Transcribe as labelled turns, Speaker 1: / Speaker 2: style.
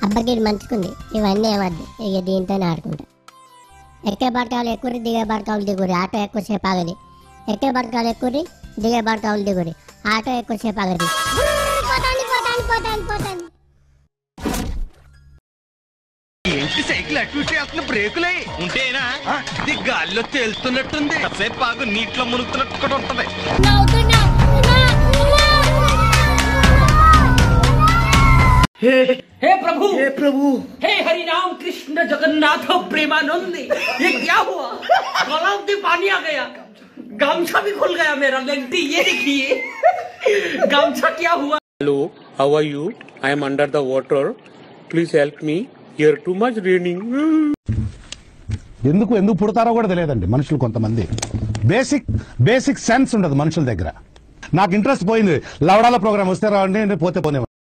Speaker 1: అబ్బకి మంచుకుంది, ఇవన్నీ ఏమద్దు, ఇక దీంతోనే ఆడుకుంటా. ఎక్కే బడకాలు ఎక్కుర్రి, దిగే బడకాలు దిగురి, ఆటో ఎక్కువసేపు ఆగది. ఎక్కే బడకాలు ఎక్కుర్రి, దిగే బడకాలు దిగురి, ఆటో ఎక్కువసేపు ఆగది.
Speaker 2: ఏంటి సైకిల్ అటు ఇటు వేస్తున్న బ్రేకులే ఉంటేనా? ఇది గాల్లో తేలుతున్నట్టుంది. సేపు బాగు నీటిలో మునుగుతున్నట్టు కూడా ఉంటది.
Speaker 3: हे प्रभु हे हरि राम कृष्ण जगन्नाथ प्रेमानंद, ये क्या हुआ? गलाव में पानी आ गया, गामछा भी खुल गया मेरा। लेंटी ये देखिए, गामछा क्या हुआ?
Speaker 4: Hello, how are you? I am under the water. Please help me. Here too much raining.
Speaker 5: ఎందుకు పుడతారో కూడా తెలియదండి మనుషులు. కొంతమంది బేసిక్ సెన్స్ ఉండదు మనుషుల దగ్గర. నాకు ఇంట్రెస్ట్ పోయింది, లవడాల ప్రోగ్రామ్ వస్తే రావండి, పోతే పోనే.